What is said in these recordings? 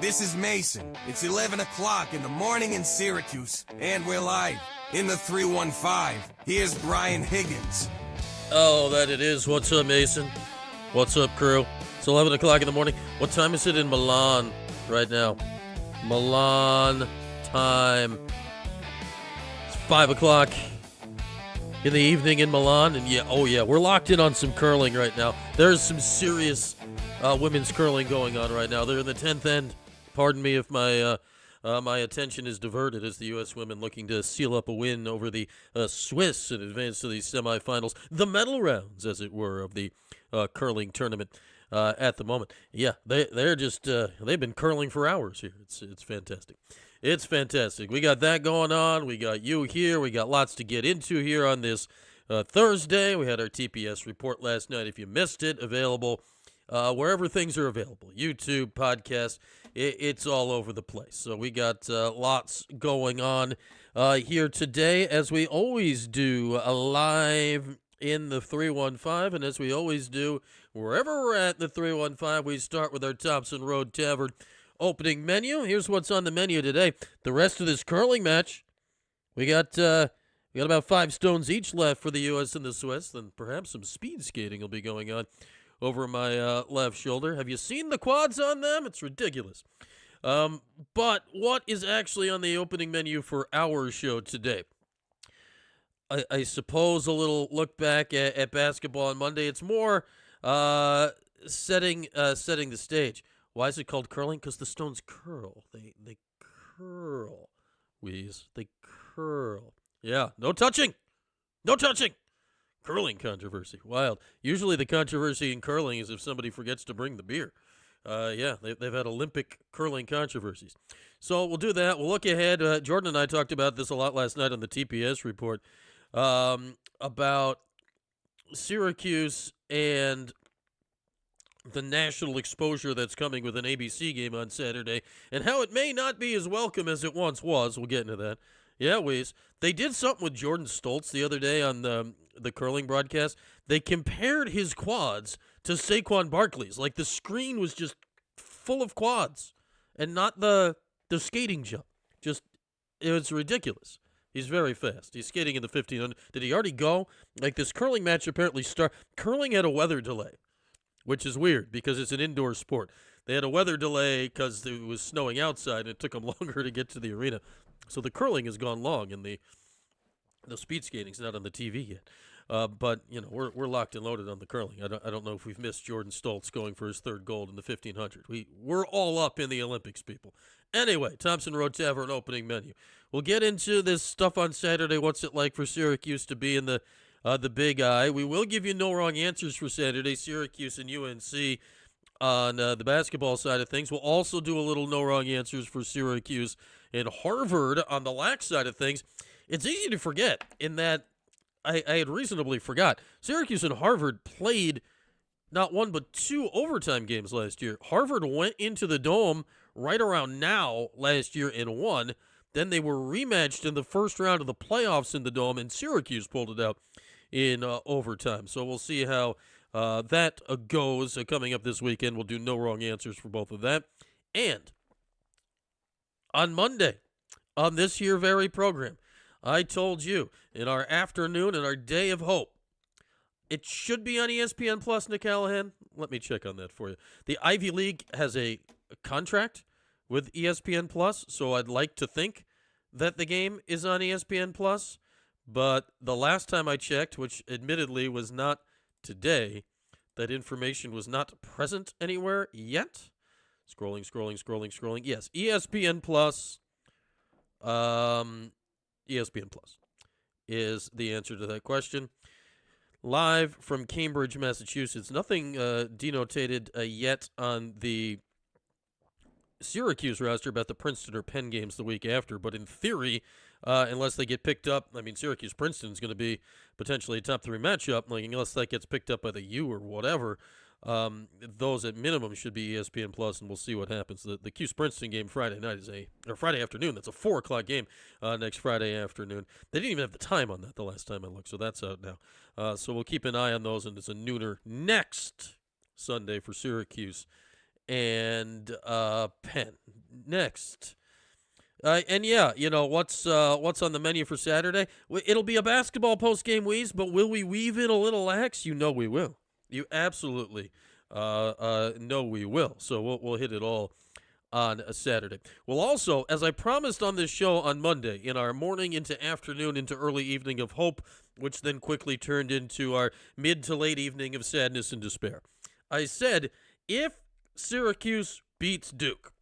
This is Mason. It's 11 o'clock in the morning in Syracuse, and we're live in the 315. Here's Brian Higgins. Oh, that it is. What's up, Mason? What's up, crew? It's 11 o'clock in the morning. What time is it in Milan right now? Milan time. It's 5 o'clock in the evening in Milan. And yeah, we're locked in on some curling right now. There's some serious women's curling going on right now. They're in the 10th end. Pardon me if my attention is diverted as the U.S. women looking to seal up a win over the Swiss and advance to the semifinals, the medal rounds, as it were, of the curling tournament at the moment. Yeah, they're just they've been curling for hours here. It's fantastic. It's fantastic. We got that going on. We got you here. We got lots to get into here on this Thursday. We had our TPS report last night. If you missed it, available wherever things are available. YouTube, podcast, it's all over the place. So we got lots going on here today, as we always do, live in the 315. And as we always do, wherever we're at in the 315, we start with our Thompson Road Tavern opening menu. Here's what's on the menu today. The rest of this curling match, we got about 5 stones each left for the U.S. and the Swiss, and perhaps some speed skating will be going on over my left shoulder. Have you seen the quads on them? It's ridiculous. But what is actually on the opening menu for our show today? I suppose a little look back at basketball on Monday. It's more setting the stage. Why is it called curling? Because the stones curl. They curl. Wheeze. They curl. Yeah, no touching. No touching. Curling controversy. Wild. Usually the controversy in curling is if somebody forgets to bring the beer. They've had Olympic curling controversies. So we'll do that. We'll look ahead. Jordan and I talked about this a lot last night on the TPS report about Syracuse and the national exposure that's coming with an ABC game on Saturday and how it may not be as welcome as it once was. We'll get into that. Yeah, Weez. They did something with Jordan Stoltz the other day on the curling broadcast. They compared his quads to Saquon Barkley's. Like, the screen was just full of quads and not the skating jump. Just, it was ridiculous. He's very fast. He's skating in the 1500. Did he already go? Like, this curling match apparently curling had a weather delay, which is weird because it's an indoor sport. They had a weather delay because it was snowing outside and it took them longer to get to the arena. So the curling has gone long and the speed skating's not on the TV yet. But, you know, we're locked and loaded on the curling. I don't know if we've missed Jordan Stoltz going for his 3rd gold in the 1500. We're all up in the Olympics, people. Anyway, Thompson Road Tavern opening menu. We'll get into this stuff on Saturday. What's it like for Syracuse to be in the Big I? We will give you no wrong answers for Saturday, Syracuse and UNC on the basketball side of things. We'll also do a little no wrong answers for Syracuse and Harvard on the lax side of things. It's easy to forget in that I had reasonably forgot. Syracuse and Harvard played not 1 but 2 overtime games last year. Harvard went into the Dome right around now last year and won. Then they were rematched in the first round of the playoffs in the Dome, and Syracuse pulled it out in overtime. So we'll see how that goes coming up this weekend. We'll do no wrong answers for both of that. And on Monday, on this here very program, I told you in our afternoon and our day of hope, it should be on ESPN Plus, Nick Callahan. Let me check on that for you. The Ivy League has a contract with ESPN Plus, so I'd like to think that the game is on ESPN Plus. But the last time I checked, which admittedly was not today, that information was not present anywhere yet. Scrolling. Yes, ESPN Plus. ESPN Plus is the answer to that question. Live from Cambridge, Massachusetts. Nothing denotated yet on the Syracuse roster about the Princeton or Penn games the week after, but in theory, unless they get picked up, I mean, Syracuse-Princeton is going to be potentially a top 3 matchup, like, unless that gets picked up by the U or whatever. Those at minimum should be ESPN Plus, and we'll see what happens. The Cuse-Princeton game Friday night or Friday afternoon. That's a 4 o'clock game next Friday afternoon. They didn't even have the time on that the last time I looked, so that's out now. So we'll keep an eye on those, and it's a nooner next Sunday for Syracuse and Penn. Next. And yeah, what's on the menu for Saturday? It'll be a basketball post-game wheeze, but will we weave in a little lax? You know we will. You absolutely know we will. So we'll hit it all on a Saturday. Well, also, as I promised on this show on Monday, in our morning into afternoon into early evening of hope, which then quickly turned into our mid to late evening of sadness and despair, I said, if Syracuse beats Duke,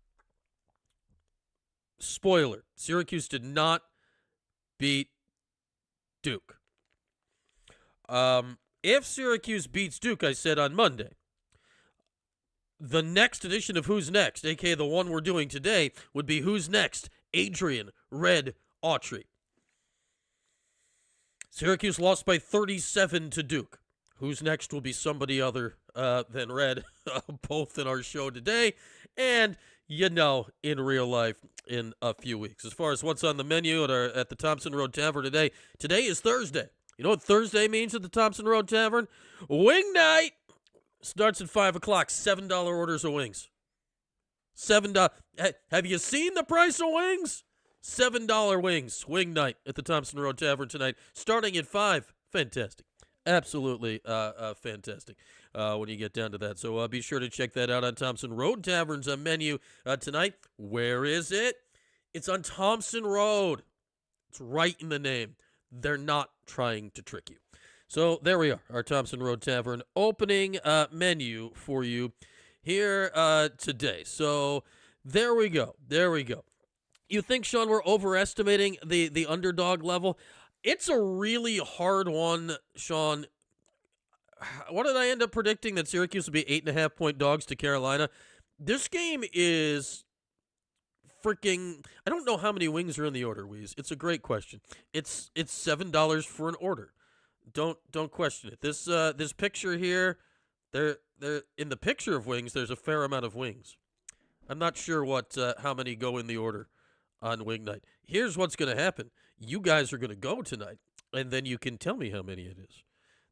spoiler, Syracuse did not beat Duke. If Syracuse beats Duke, I said on Monday, the next edition of Who's Next, aka the one we're doing today, would be Who's Next? Adrian Red Autry. Syracuse lost by 37 to Duke. Who's next will be somebody other than Red, both in our show today and, in real life in a few weeks. As far as what's on the menu at the Thompson Road Tavern today is Thursday. You know what Thursday means at the Thompson Road Tavern? Wing night! Starts at 5 o'clock, $7 orders of wings. $7. Have you seen the price of wings? $7 wings. Wing night at the Thompson Road Tavern tonight, starting at 5. Fantastic. Absolutely fantastic when you get down to that. So be sure to check that out on Thompson Road Tavern's menu tonight. Where is it? It's on Thompson Road. It's right in the name. They're not trying to trick you. So there we are, our Thompson Road Tavern opening menu for you here today. So there we go. You think, Sean, we're overestimating the underdog level? It's a really hard one, Sean. What did I end up predicting? That Syracuse would be 8.5-point dogs to Carolina? This game is freaking... I don't know how many wings are in the order, Weeze. It's a great question. It's $7 for an order. Don't question it. This picture here, they're in the picture of wings. There's a fair amount of wings. I'm not sure how many go in the order on wing night. Here's what's going to happen. You guys are going to go tonight, and then you can tell me how many it is.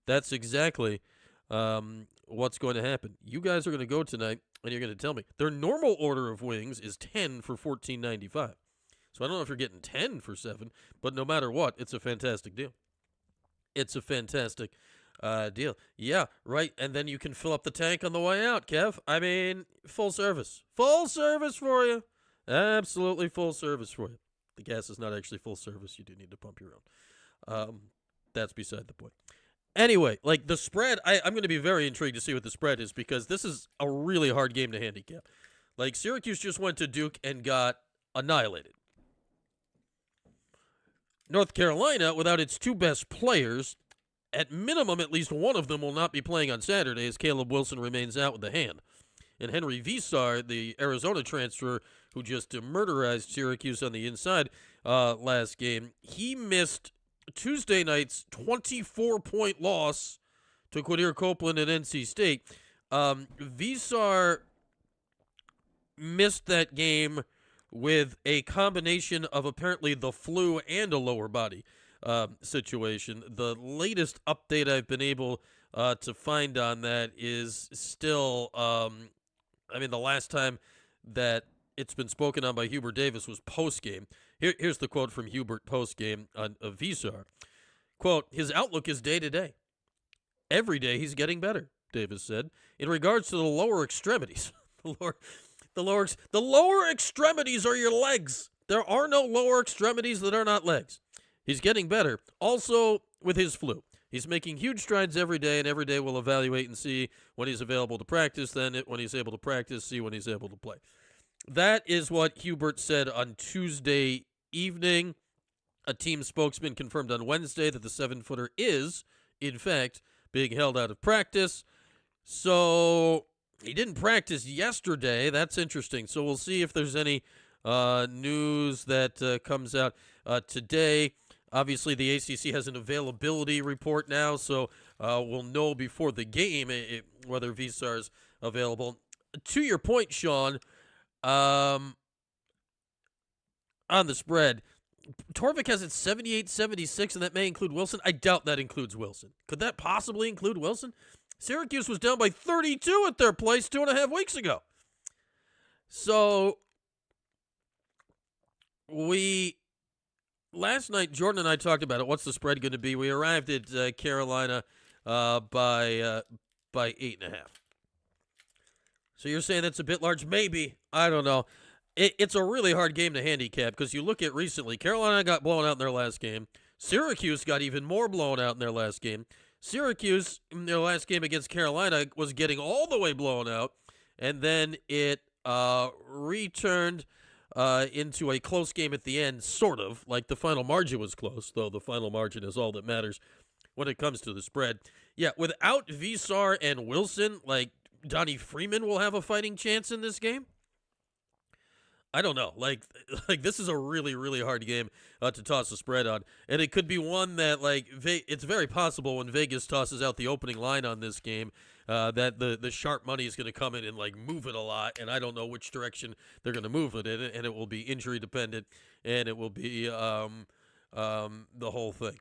That's exactly what's going to happen. You guys are going to go tonight, and you're going to tell me. Their normal order of wings is 10 for $14.95. So I don't know if you're getting 10 for 7, but no matter what, it's a fantastic deal. It's a fantastic deal. Yeah, right. And then you can fill up the tank on the way out, Kev. I mean, full service. Full service for you. Absolutely full service for you. The gas is not actually full service. You do need to pump your own. That's beside the point. Anyway, like the spread, I'm going to be very intrigued to see what the spread is because this is a really hard game to handicap. Like Syracuse just went to Duke and got annihilated. North Carolina, without its two best players, at minimum, at least one of them will not be playing on Saturday as Caleb Wilson remains out with a hand. And Henry Visar, the Arizona transfer who just murderized Syracuse on the inside last game, he missed Tuesday night's 24-point loss to Quadir Copeland at NC State. Visar missed that game with a combination of apparently the flu and a lower body situation. The latest update I've been able to find on that is still, the last time that it's been spoken on by Hubert Davis was post-game. Here's the quote from Hubert post-game of Visar. Quote, "His outlook is day-to-day. Every day he's getting better," Davis said. In regards to the lower extremities, the lower extremities are your legs. There are no lower extremities that are not legs. He's getting better. Also, with his flu, he's making huge strides every day, and every day we'll evaluate and see when he's available to practice, then when he's able to practice, see when he's able to play. That is what Hubert said on Tuesday evening. A team spokesman confirmed on Wednesday that the 7-footer is, in fact, being held out of practice. So he didn't practice yesterday. That's interesting. So we'll see if there's any news that comes out today. Obviously, the ACC has an availability report now, so we'll know before the game whether Visar's available. To your point, Sean, on the spread, Torvik has it 78-76, and that may include Wilson. I doubt that includes Wilson. Could that possibly include Wilson? Syracuse was down by 32 at their place 2.5 weeks ago. So last night, Jordan and I talked about it. What's the spread going to be? We arrived at Carolina by 8.5. So you're saying that's a bit large? Maybe. I don't know. It's a really hard game to handicap because you look at recently. Carolina got blown out in their last game. Syracuse got even more blown out in their last game. Syracuse, in their last game against Carolina, was getting all the way blown out, and then it returned into a close game at the end, sort of. Like the final margin was close, though the final margin is all that matters when it comes to the spread. Yeah, without Visar and Wilson, like Donnie Freeman will have a fighting chance in this game. I don't know. Like this is a really, really hard game to toss a spread on, and it could be one that it's very possible when Vegas tosses out the opening line on this game that the sharp money is going to come in and move it a lot, and I don't know which direction they're going to move it in, and it will be injury dependent, and it will be the whole thing.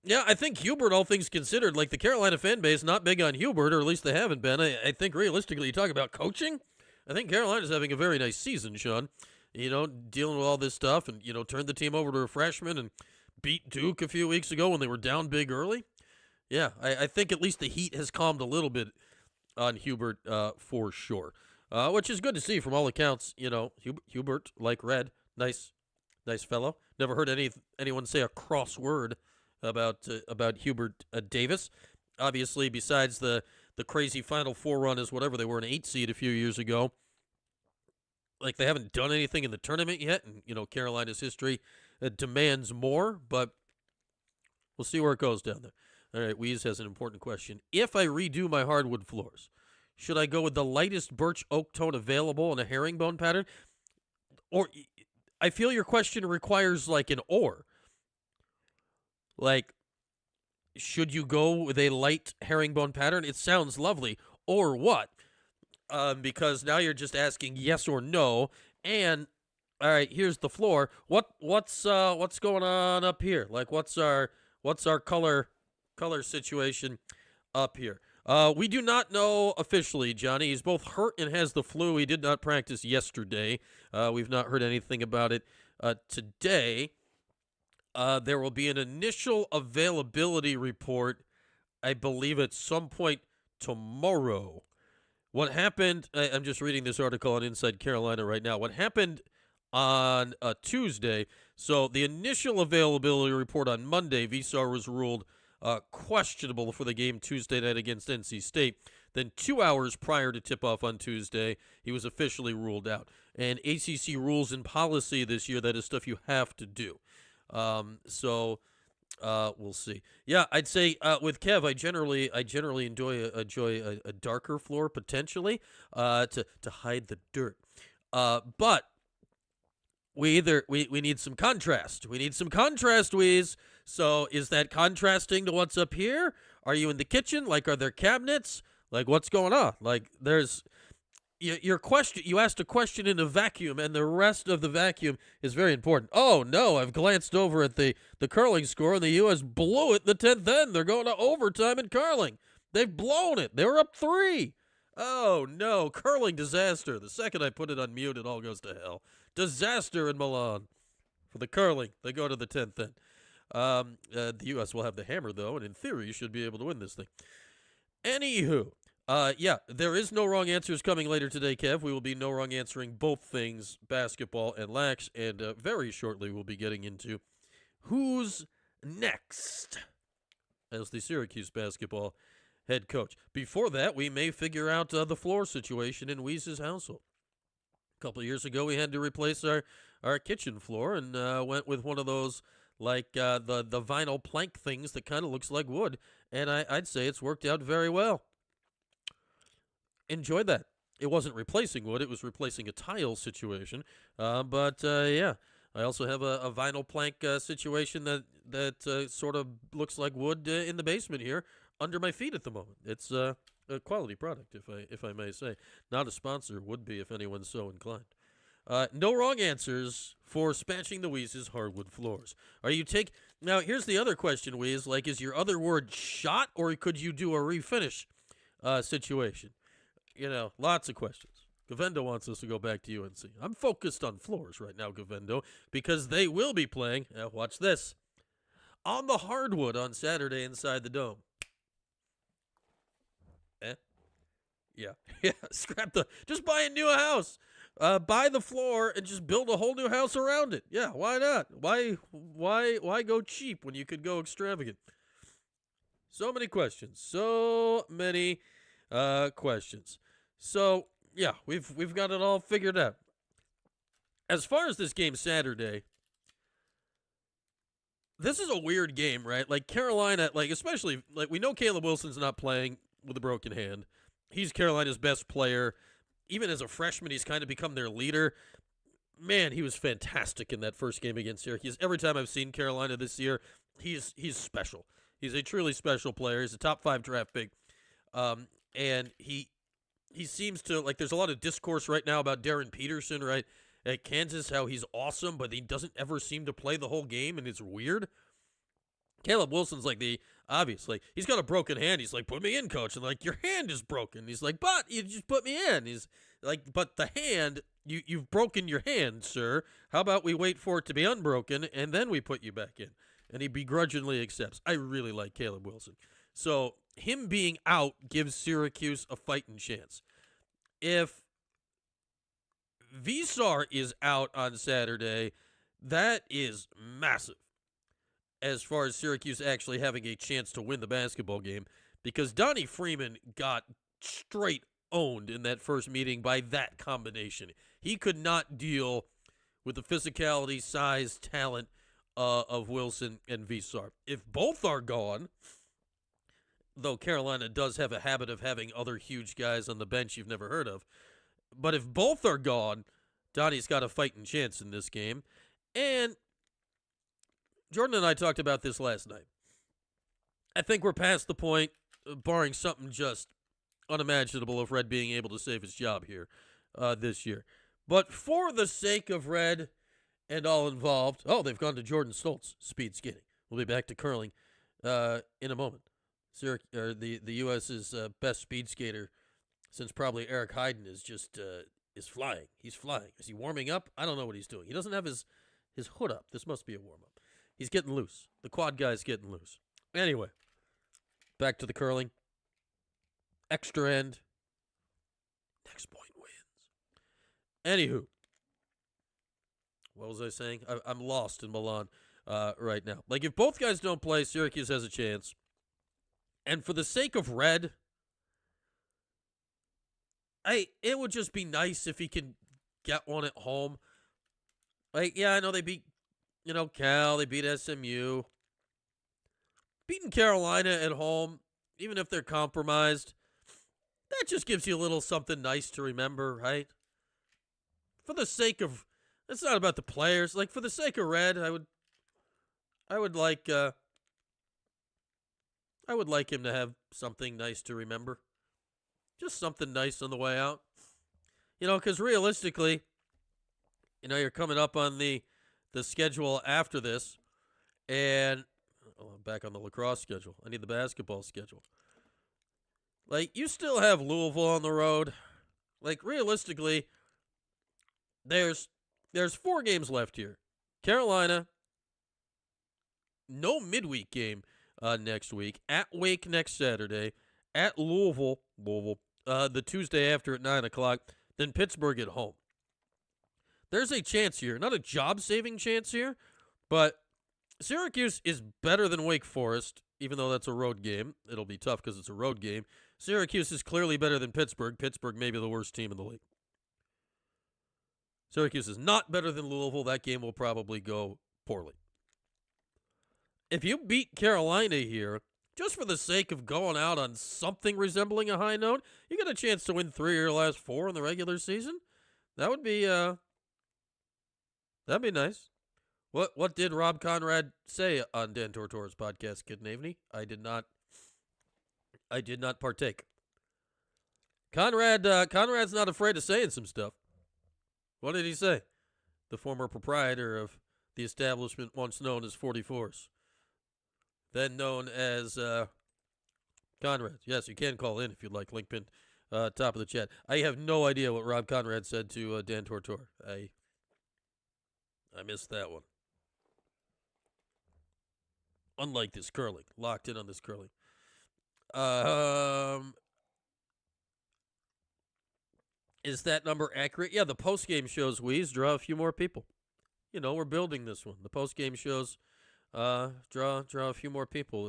Yeah, I think Hubert, all things considered, the Carolina fan base, not big on Hubert, or at least they haven't been. I think realistically, you talk about coaching, I think Carolina's having a very nice season, Sean. Dealing with all this stuff and, turned the team over to a freshman and beat Duke a few weeks ago when they were down big early. Yeah, I think at least the heat has calmed a little bit on Hubert for sure, which is good to see from all accounts. Hubert, like Red, nice fellow. Never heard anyone say a cross word about Hubert Davis. Obviously, besides the crazy Final Four run as whatever they were, an 8 seed a few years ago. They haven't done anything in the tournament yet, and Carolina's history demands more, but we'll see where it goes down there. All right, Weeze has an important question. If I redo my hardwood floors, should I go with the lightest birch oak tone available in a herringbone pattern? Or I feel your question requires an or. Should you go with a light herringbone pattern? It sounds lovely. Or what? Because now you're just asking yes or no. And all right, here's the floor. What's going on up here? What's our color situation up here? We do not know officially, Johnny. He's both hurt and has the flu. He did not practice yesterday. We've not heard anything about it today. There will be an initial availability report, I believe, at some point tomorrow. What happened, I'm just reading this article on Inside Carolina right now. What happened on Tuesday, so the initial availability report on Monday, Visar was ruled questionable for the game Tuesday night against NC State. Then 2 hours prior to tip-off on Tuesday, he was officially ruled out. And ACC rules and policy this year, that is stuff you have to do. We'll see. Yeah, I'd say with Kev, I generally enjoy a darker floor potentially to hide the dirt. But we need some contrast. We need some contrast, Weeze. So is that contrasting to what's up here? Are you in the kitchen? Are there cabinets? What's going on? There's your question. You asked a question in a vacuum, and the rest of the vacuum is very important. Oh no, I've glanced over at the curling score, and the U.S. blew it in the 10th end. They're going to overtime in curling. They've blown it. They were up 3. Oh no, curling disaster. The second I put it on mute, it all goes to hell. Disaster in Milan for the curling. They go to the 10th end. The U.S. will have the hammer though, and in theory, you should be able to win this thing. Anywho. Yeah, there is no wrong answers coming later today, Kev. We will be no wrong answering both things, basketball and lax, and very shortly we'll be getting into who's next as the Syracuse basketball head coach. Before that, we may figure out the floor situation in Weeze's household. A couple of years ago, we had to replace our kitchen floor and went with one of those the vinyl plank things that kind of looks like wood, and I'd say it's worked out very well. Enjoyed that. It wasn't replacing wood, it was replacing a tile situation. But yeah, I also have a vinyl plank situation that sort of looks like wood in the basement here under my feet at the moment. It's a quality product, if I may say. Not a sponsor, would be if anyone's so inclined. No wrong answers for Spatching the Weeze's hardwood floors. Now, here's the other question, Weeze. Is your other word shot, or could you do a refinish situation? Lots of questions. Govendo wants us to go back to UNC. I'm focused on floors right now, Govendo, because they will be playing, watch this, on the hardwood on Saturday inside the Dome. Yeah. Just buy a new house. Buy the floor and just build a whole new house around it. Yeah, why not? Why go cheap when you could go extravagant? So many questions. So yeah, we've got it all figured out. As far as this game Saturday, this is a weird game, right? Like Carolina, especially we know Caleb Wilson's not playing with a broken hand. He's Carolina's best player. Even as a freshman, he's kind of become their leader. Man, he was fantastic in that first game against Syracuse. Every time I've seen Carolina this year, he's special. He's a truly special player. He's a top 5 draft pick. And he seems to, there's a lot of discourse right now about Darren Peterson, right, at Kansas, how he's awesome, but he doesn't ever seem to play the whole game, and it's weird. Caleb Wilson's obviously, he's got a broken hand. He's like, put me in, coach. And your hand is broken. He's like, but you just put me in. He's like, but the hand, you've broken your hand, sir. How about we wait for it to be unbroken, and then we put you back in? And he begrudgingly accepts. I really like Caleb Wilson. So him being out gives Syracuse a fighting chance. If Visar is out on Saturday, that is massive as far as Syracuse actually having a chance to win the basketball game, because Donnie Freeman got straight owned in that first meeting by that combination. He could not deal with the physicality, size, talent of Wilson and Visar. If both are gone, though Carolina does have a habit of having other huge guys on the bench you've never heard of, but if both are gone, Donnie's got a fighting chance in this game. And Jordan and I talked about this last night. I think we're past the point, barring something just unimaginable, of Red being able to save his job here this year. But for the sake of Red and all involved, they've gone to Jordan Stoltz, speed skating. We'll be back to curling in a moment. The U.S.'s best speed skater since probably Eric Heiden is flying. He's flying. Is he warming up? I don't know what he's doing. He doesn't have his hood up. This must be a warm-up. He's getting loose. The quad guy's getting loose. Anyway, back to the curling. Extra end. Next point wins. Anywho, what was I saying? I'm lost in Milan right now. If both guys don't play, Syracuse has a chance. And for the sake of Red, it would just be nice if he can get one at home. I know they beat Cal, they beat SMU. Beating Carolina at home, even if they're compromised, that just gives you a little something nice to remember, right? For the sake of, it's not about the players. For the sake of Red, I would like him to have something nice to remember. Just something nice on the way out. Because realistically, you're coming up on the schedule after this, and I'm back on the lacrosse schedule. I need the basketball schedule. You still have Louisville on the road. Realistically, there's 4 games left here. Carolina, no midweek game next week. At Wake next Saturday. At Louisville, the Tuesday after at 9 o'clock. Then Pittsburgh at home. There's a chance here, not a job-saving chance here, but Syracuse is better than Wake Forest, even though that's a road game. It'll be tough because it's a road game. Syracuse is clearly better than Pittsburgh. Pittsburgh may be the worst team in the league. Syracuse is not better than Louisville. That game will probably go poorly. If you beat Carolina here, just for the sake of going out on something resembling a high note, you get a chance to win 3 of your last 4 in the regular season. That would be that'd be nice. What did Rob Conrad say on Dan Tortora's podcast, Kid Navney? I did not partake. Conrad's not afraid of saying some stuff. What did he say? The former proprietor of the establishment once known as 44s. Then known as Conrad's. Yes, you can call in if you'd like. Link pinned top of the chat. I have no idea what Rob Conrad said to Dan Tortor. I missed that one. Unlike this curling. Locked in on this curling. Is that number accurate? Yeah, the post-game shows, Weeze, draw a few more people. You know, we're building this one. The post-game shows draw a few more people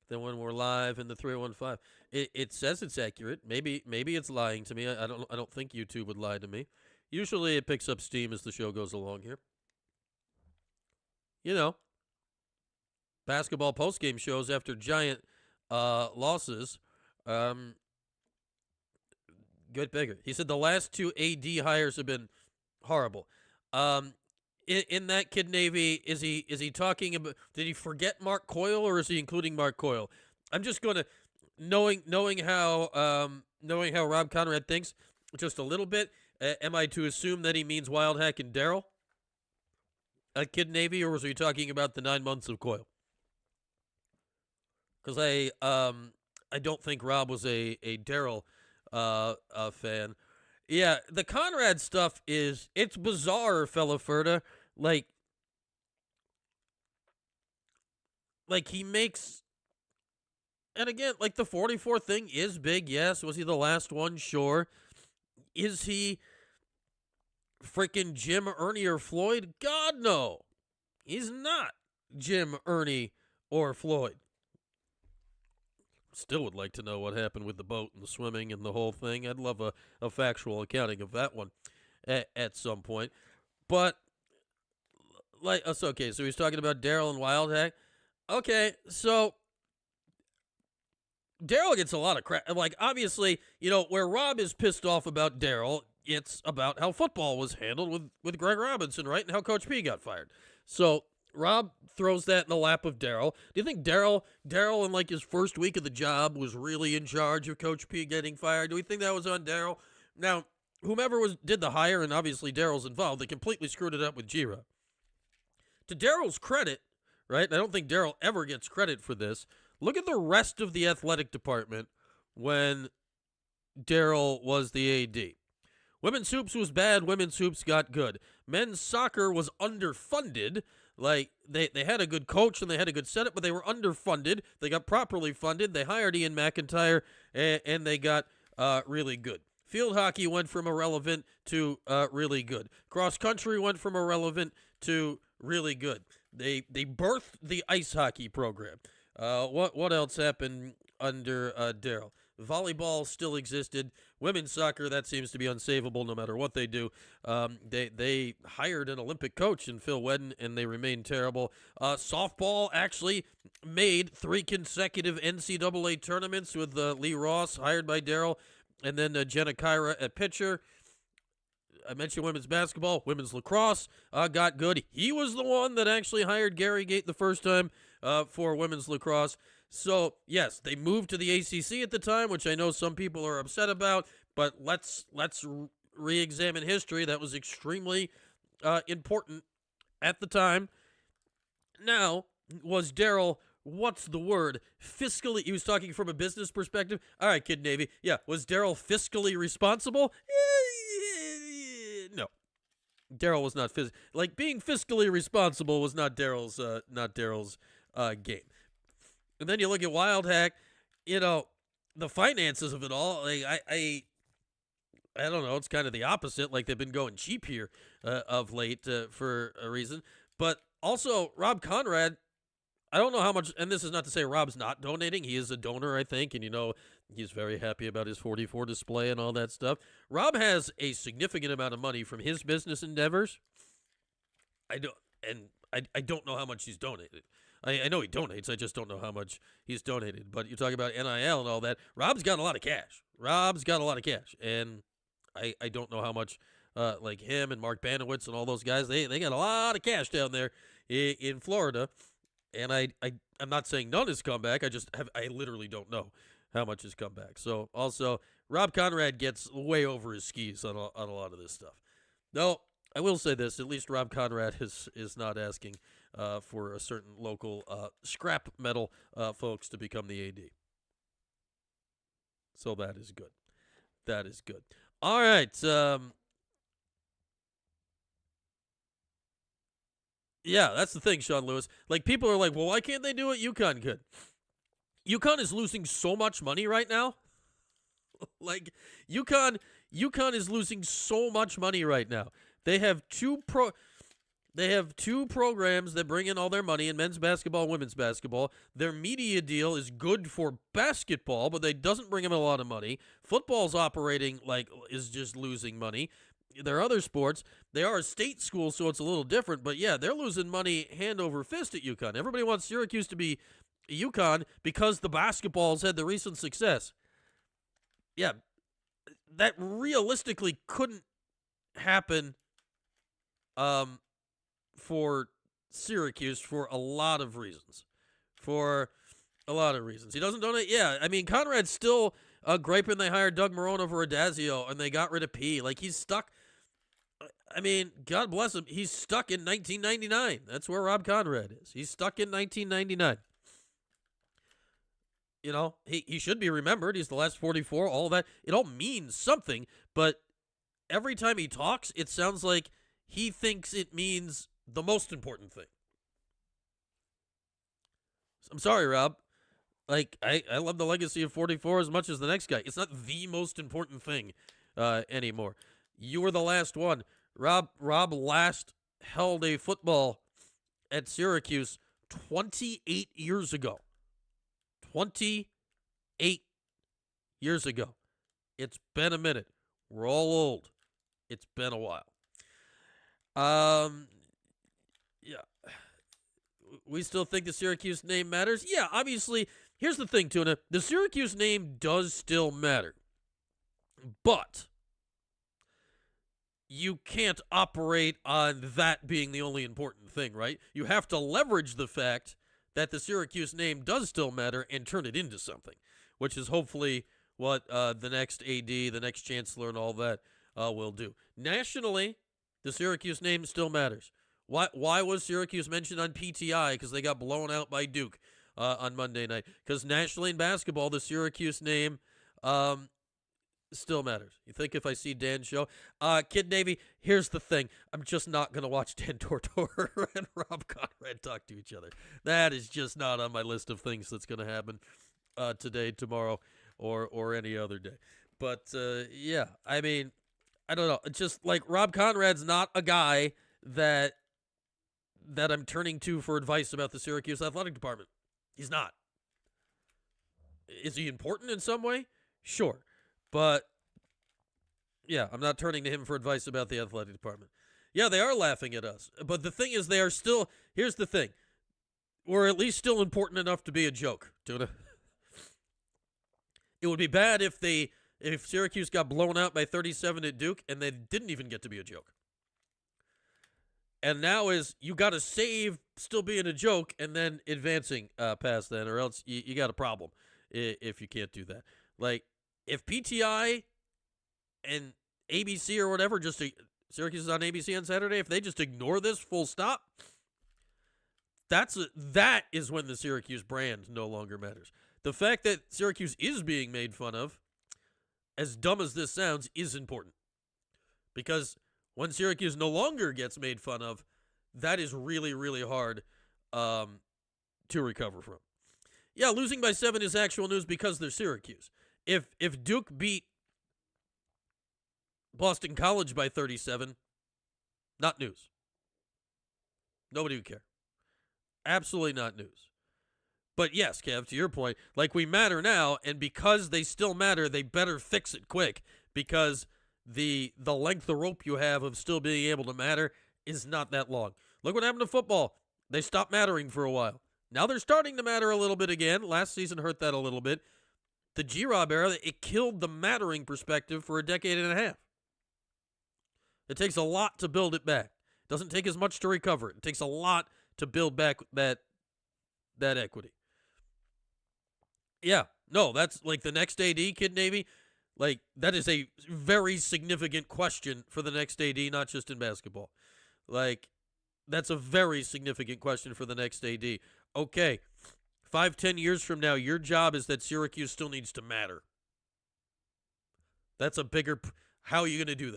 than when we're live in the 315. It says it's accurate. Maybe it's lying to me. I don't think YouTube would lie to me. Usually it picks up steam as the show goes along here. You know, basketball post-game shows after giant losses get bigger. He said the last 2 AD hires have been horrible. In that Kid Navy, is he talking about? Did he forget Mark Coyle, or is he including Mark Coyle? I'm just going to knowing how Rob Conrad thinks just a little bit. Am I to assume that he means Wildhack and Daryl at Kid Navy, or was he talking about the 9 months of Coyle? Because I don't think Rob was a Daryl fan. Yeah, the Conrad stuff it's bizarre, fella Ferda. Like he makes, and again, like the 44 thing is big, yes. Was he the last one? Sure. Is he freaking Jim, Ernie, or Floyd? God, no. He's not Jim, Ernie, or Floyd. Still would like to know what happened with the boat and the swimming and the whole thing. I'd love a factual accounting of that one at some point. But, okay, so he's talking about Daryl and Wildhack. Okay, so Daryl gets a lot of crap. Like, obviously, you know, where Rob is pissed off about Daryl, it's about how football was handled with Greg Robinson, right? And how Coach P got fired. So Rob throws that in the lap of Daryl. Do you think Daryl in like his first week of the job was really in charge of Coach P getting fired? Do we think that was on Daryl? Now, whomever did the hire, and obviously Daryl's involved, they completely screwed it up with Gira. To Daryl's credit, right? I don't think Daryl ever gets credit for this. Look at the rest of the athletic department when Daryl was the AD. Women's hoops was bad. Women's hoops got good. Men's soccer was underfunded. Like, they had a good coach and they had a good setup, but they were underfunded. They got properly funded. They hired Ian McIntyre, and they got really good. Field hockey went from irrelevant to really good. Cross country went from irrelevant to really good. They birthed the ice hockey program. What else happened under Daryl? Volleyball still existed. Women's soccer, that seems to be unsavable no matter what they do. They hired an Olympic coach in Phil Wedden, and they remained terrible. Softball actually made 3 consecutive NCAA tournaments with Lee Ross, hired by Daryl, and then Jenna Kyra at pitcher. I mentioned women's basketball. Women's lacrosse got good. He was the one that actually hired Gary Gate the first time for women's lacrosse. So, yes, they moved to the ACC at the time, which I know some people are upset about, but let's re-examine history. That was extremely important at the time. Now, was Daryl, what's the word, fiscally, he was talking from a business perspective? All right, Kid Navy, yeah, was Daryl fiscally responsible? No. Daryl was not being fiscally responsible was not Daryl's game. And then you look at Wildhack, you know, the finances of it all. Like, I don't know. It's kind of the opposite. Like, they've been going cheap here of late for a reason. But also, Rob Conrad, I don't know how much, and this is not to say Rob's not donating. He is a donor, I think, and, you know, he's very happy about his 44 display and all that stuff. Rob has a significant amount of money from his business endeavors. I don't know how much he's donated. I know he donates. I just don't know how much he's donated. But you talk about NIL and all that. Rob's got a lot of cash. And I don't know how much, like him and Mark Banowitz and all those guys, they got a lot of cash down there in Florida. And I'm not saying none has come back. I literally don't know how much has come back. So also, Rob Conrad gets way over his skis on a lot of this stuff. No, I will say this, at least Rob Conrad is not asking for a certain local scrap metal folks to become the AD. So that is good. That is good. All right. Yeah, that's the thing, Sean Lewis. Like, people are like, well, why can't they do what UConn could? UConn is losing so much money right now. Like, UConn is losing so much money right now. They have two programs that bring in all their money in men's basketball and women's basketball. Their media deal is good for basketball, but they doesn't bring them a lot of money. Football's operating like is just losing money. There are other sports. They are a state school, so it's a little different. But yeah, they're losing money hand over fist at UConn. Everybody wants Syracuse to be UConn because the basketball's had the recent success. Yeah, that realistically couldn't happen for Syracuse for a lot of reasons. He doesn't donate. Yeah, I mean, Conrad's still griping they hired Doug Marrone over Adazio and they got rid of P. Like, he's stuck. I mean, God bless him. He's stuck in 1999. That's where Rob Conrad is. He's stuck in 1999. You know, he should be remembered. He's the last 44, all that. It all means something, but every time he talks, it sounds like he thinks it means the most important thing. I'm sorry, Rob. Like, I love the legacy of 44 as much as the next guy. It's not the most important thing anymore. You were the last one. Rob last held a football at Syracuse 28 years ago. 28 years ago. It's been a minute. We're all old. It's been a while. Yeah. We still think the Syracuse name matters? Yeah, obviously. Here's the thing, Tuna. The Syracuse name does still matter. But you can't operate on that being the only important thing, right? You have to leverage the fact that the Syracuse name does still matter and turn it into something, which is hopefully what the next AD, the next chancellor, and all that will do. Nationally, the Syracuse name still matters. Why was Syracuse mentioned on PTI? Because they got blown out by Duke on Monday night. Because nationally in basketball, the Syracuse name still matters. You think if I see Dan's show? Kid Navy, here's the thing. I'm just not going to watch Dan Tortor and Rob Conrad talk to each other. That is just not on my list of things that's going to happen today, tomorrow, or any other day. But, yeah, I mean, I don't know. It's just like Rob Conrad's not a guy that I'm turning to for advice about the Syracuse athletic department. He's not. Is he important in some way? Sure. But, yeah, I'm not turning to him for advice about the athletic department. Yeah, they are laughing at us. But the thing is, they are still, here's the thing. We're at least still important enough to be a joke, Tuna. It would be bad if Syracuse got blown out by 37 at Duke and they didn't even get to be a joke. And now is you got to save still being a joke and then advancing past that, or else you got a problem if you can't do that. Like, if PTI and ABC or whatever, Syracuse is on ABC on Saturday, if they just ignore this full stop, that is when the Syracuse brand no longer matters. The fact that Syracuse is being made fun of, as dumb as this sounds, is important. Because when Syracuse no longer gets made fun of, that is really, really hard to recover from. Yeah, losing by 7 is actual news because they're Syracuse. If Duke beat Boston College by 37, not news. Nobody would care. Absolutely not news. But yes, Kev, to your point, like, we matter now, and because they still matter, they better fix it quick, because the length of rope you have of still being able to matter is not that long. Look what happened to football. They stopped mattering for a while. Now they're starting to matter a little bit again. Last season hurt that a little bit. The G-Rob era, it killed the mattering perspective for a decade and a half. It takes a lot to build it back. It doesn't take as much to recover it. It takes a lot to build back that equity. Yeah, no, that's like the next AD, Kid Navy. Like, that is a very significant question for the next AD, not just in basketball. Like, that's a very significant question for the next AD. Okay, 5-10 years from now, your job is that Syracuse still needs to matter. That's a bigger. How are you going to do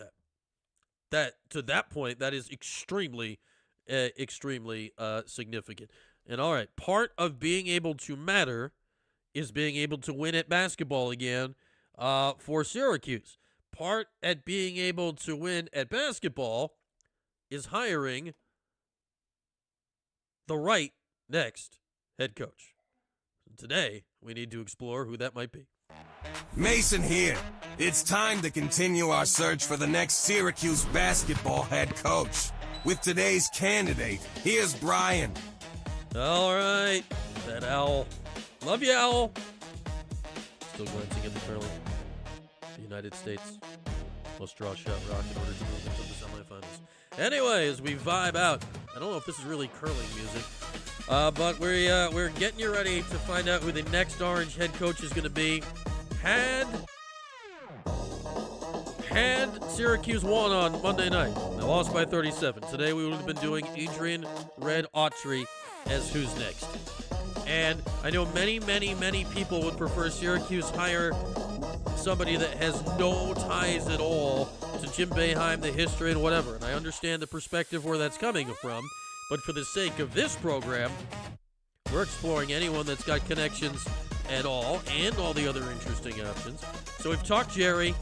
that? To that point, that is extremely, extremely significant. And all right, part of being able to matter is being able to win at basketball again for Syracuse. Part at being able to win at basketball is hiring the right next head coach. Today, we need to explore who that might be. Mason here. It's time to continue our search for the next Syracuse basketball head coach. With today's candidate, here's Brian. All right, that owl. Love you, owl. Still glancing at the curling. The United States must draw a shot rock in order to move into the semifinals. Anyway, as we vibe out, I don't know if this is really curling music, but we're getting you ready to find out who the next Orange head coach is going to be. Had Syracuse won on Monday night, they lost by 37. Today we would have been doing Adrian Red Autry as who's next. And I know many, many, many people would prefer Syracuse hire somebody that has no ties at all to Jim Boeheim, the history, and whatever. And I understand the perspective where that's coming from. But for the sake of this program, we're exploring anyone that's got connections at all and all the other interesting options. So we've talked Jerry.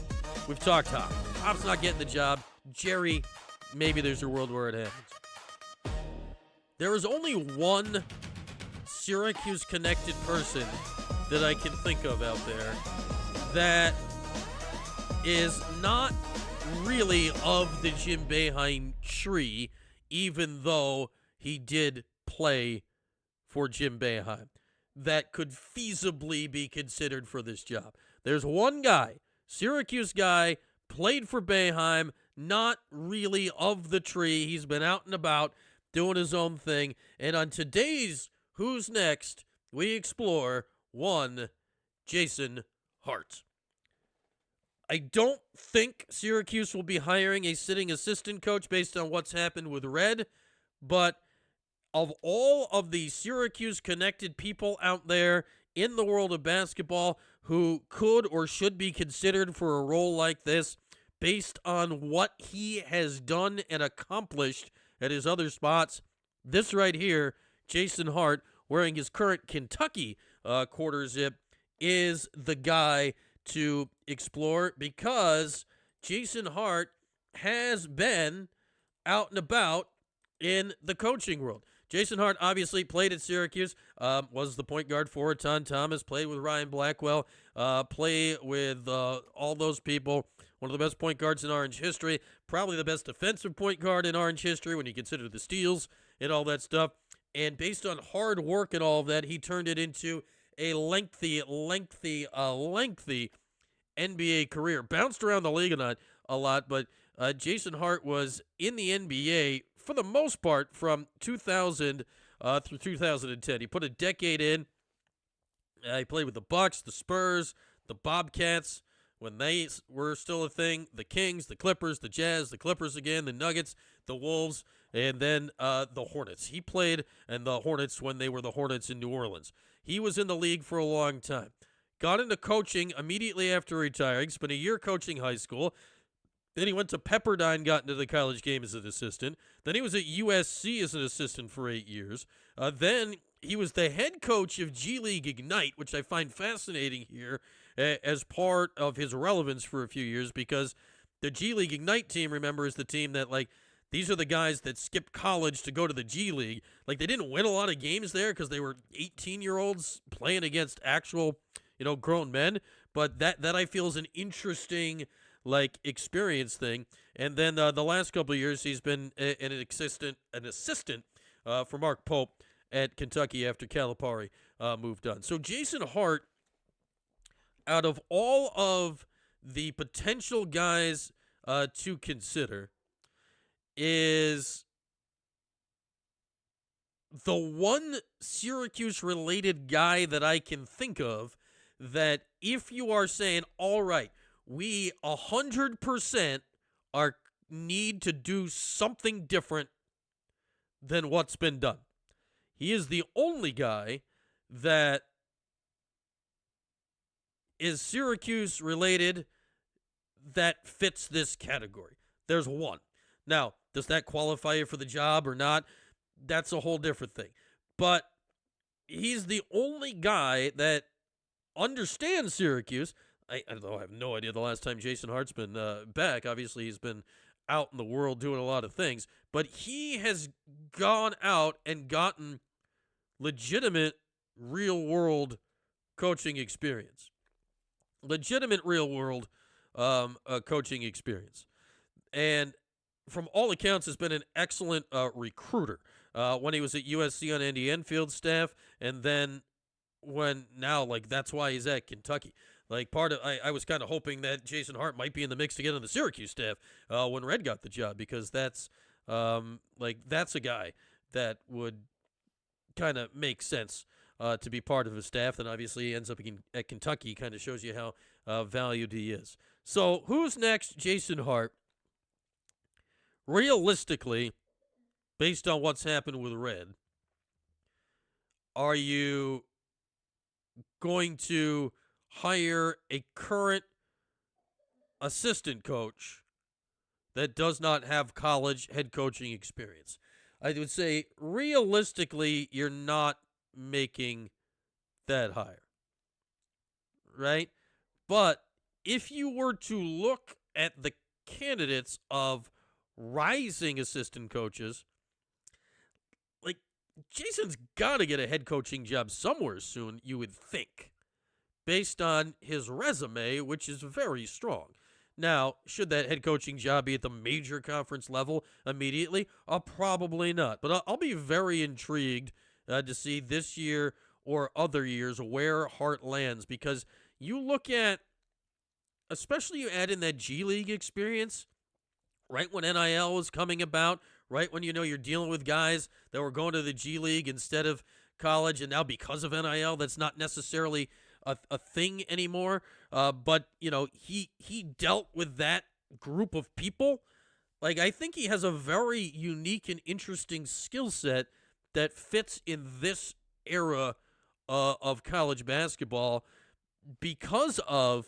We've talked Hop. Hop's not getting the job. Jerry, maybe there's a world where it happens. There is only one Syracuse-connected person that I can think of out there that is not really of the Jim Boeheim tree, even though he did play for Jim Boeheim, that could feasibly be considered for this job. There's one guy, Syracuse guy, played for Boeheim, not really of the tree. He's been out and about doing his own thing. And on today's Who's Next, we explore one Jason Hart. I don't think Syracuse will be hiring a sitting assistant coach based on what's happened with Red, but of all of the Syracuse-connected people out there in the world of basketball who could or should be considered for a role like this, based on what he has done and accomplished at his other spots, this right here, Jason Hart, wearing his current Kentucky quarter zip, is the guy to explore, because Jason Hart has been out and about in the coaching world. Jason Hart obviously played at Syracuse, was the point guard for Ton Thomas, played with Ryan Blackwell, played with all those people. One of the best point guards in Orange history, probably the best defensive point guard in Orange history when you consider the steals and all that stuff. And based on hard work and all of that, he turned it into a lengthy NBA career. Bounced around the league a lot, but Jason Hart was in the NBA for the most part from 2000 through 2010. He put a decade in. He played with the Bucks, the Spurs, the Bobcats when they were still a thing, the Kings, the Clippers, the Jazz, the Clippers again, the Nuggets, the Wolves, and then the Hornets. He played in the Hornets when they were the Hornets in New Orleans. He was in the league for a long time. Got into coaching immediately after retiring, spent a year coaching high school. Then he went to Pepperdine, got into the college game as an assistant. Then he was at USC as an assistant for 8 years. Then he was the head coach of G League Ignite, which I find fascinating here as part of his relevance for a few years, because the G League Ignite team, remember, is the team that, like, these are the guys that skipped college to go to the G League. Like, they didn't win a lot of games there because they were 18-year-olds playing against actual, grown men. But that I feel is an interesting, experience thing. And then the last couple of years, he's been an assistant for Mark Pope at Kentucky after Calipari moved on. So Jason Hart, out of all of the potential guys to consider, is the one Syracuse-related guy that I can think of that if you are saying, all right, we 100% need to do something different than what's been done. He is the only guy that is Syracuse-related that fits this category. There's one. Now, does that qualify you for the job or not? That's a whole different thing. But he's the only guy that understands Syracuse. I have no idea the last time Jason Hart's been back. Obviously, he's been out in the world doing a lot of things. But he has gone out and gotten legitimate real-world coaching experience. Legitimate real-world coaching experience. And from all accounts, has been an excellent recruiter. When he was at USC on Andy Enfield's staff, and then that's why he's at Kentucky. I was kind of hoping that Jason Hart might be in the mix to get on the Syracuse staff when Red got the job, because that's a guy that would kind of make sense to be part of his staff. And obviously he ends up at Kentucky. Kind of shows you how valued he is. So who's next? Jason Hart. Realistically, based on what's happened with Red, are you going to hire a current assistant coach that does not have college head coaching experience? I would say realistically, you're not making that hire, right? But if you were to look at the candidates of rising assistant coaches, Jason's got to get a head coaching job somewhere soon, you would think, based on his resume, which is very strong. Now, should that head coaching job be at the major conference level immediately? Probably not. But I'll be very intrigued to see this year or other years where Hart lands, because you look at, especially you add in that G League experience, right when NIL was coming about, right when you're dealing with guys that were going to the G League instead of college, and now because of NIL, that's not necessarily a thing anymore. But he dealt with that group of people. I think he has a very unique and interesting skill set that fits in this era of college basketball because of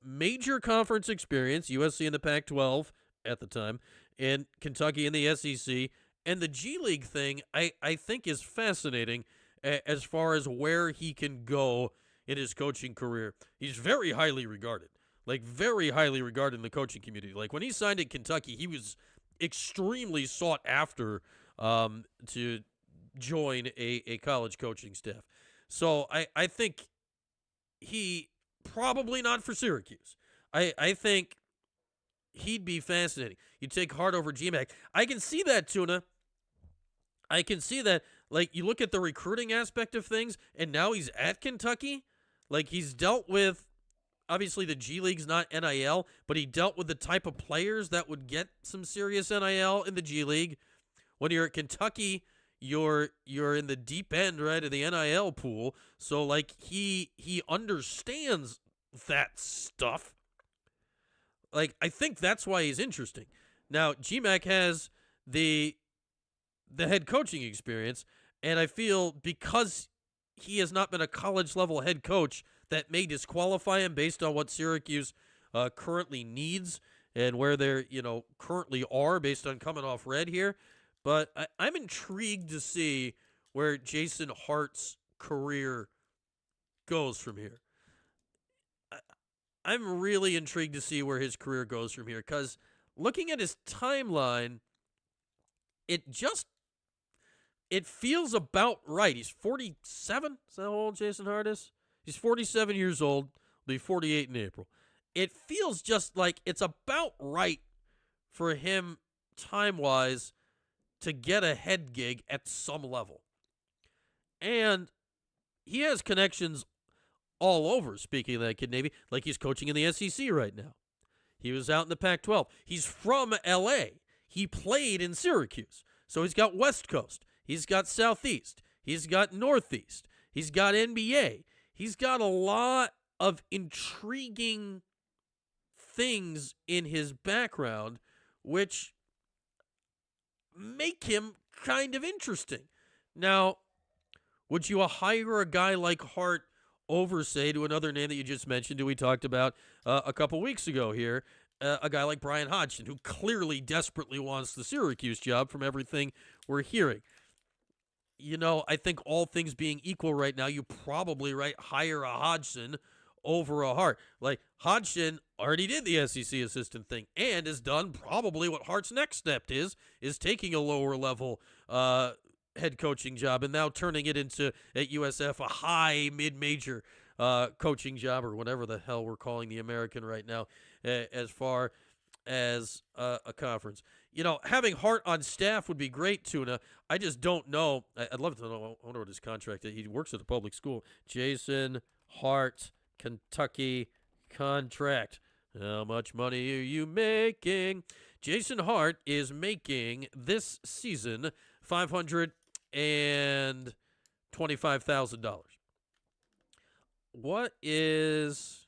major conference experience, USC in the Pac-12 at the time, and Kentucky in the SEC, and the G League thing I think is fascinating as far as where he can go in his coaching career. He's very highly regarded, very highly regarded in the coaching community. When he signed at Kentucky, he was extremely sought after to join a college coaching staff. So I think he probably not for Syracuse. I think he'd be fascinating. You take Hart over GMAC. I can see that, Tuna. I can see that. You look at the recruiting aspect of things, and now he's at Kentucky. He's dealt with, obviously the G League's not NIL, but he dealt with the type of players that would get some serious NIL in the G League. When you're at Kentucky, you're in the deep end, right, of the NIL pool. So he understands that stuff. I think that's why he's interesting. Now, GMAC has the head coaching experience, and I feel because he has not been a college-level head coach, that may disqualify him based on what Syracuse currently needs and where they're currently are based on coming off Red here. But I'm intrigued to see where Jason Hart's career goes from here. I'm really intrigued to see where his career goes from here, because looking at his timeline, it feels about right. He's 47. Is that how old Jason Hart is? He's 47 years old. Will be 48 in April. It feels just like it's about right for him time-wise to get a head gig at some level. And he has connections all over, speaking of that kid Navy. He's coaching in the SEC right now. He was out in the Pac-12. He's from L.A. He played in Syracuse. So he's got West Coast. He's got Southeast. He's got Northeast. He's got NBA. He's got a lot of intriguing things in his background, which make him kind of interesting. Now, would you hire a guy like Hart over, say, to another name that you just mentioned, who we talked about a couple weeks ago here, a guy like Brian Hodgson, who clearly desperately wants the Syracuse job from everything we're hearing. I think all things being equal right now, you probably hire a Hodgson over a Hart. Like, Hodgson already did the SEC assistant thing and has done probably what Hart's next step is taking a lower level head coaching job and now turning it into, at USF, a high mid-major coaching job, or whatever the hell we're calling the American right now, as far as a conference. Having Hart on staff would be great, Tuna. I just don't know. I'd love to know. I wonder what his contract is. He works at a public school. Jason Hart, Kentucky contract. How much money are you making? Jason Hart is making this season $525,000. What is...